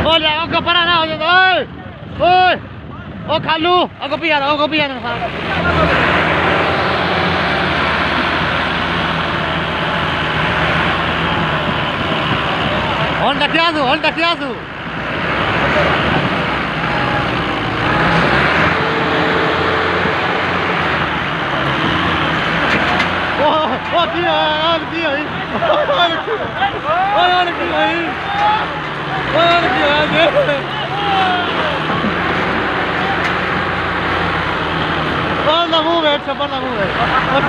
Olha, o Paraná, oi! Oi! O Kalu, o kopian. On takiazu. Oh, tío, ahí. Pon la move. Oh,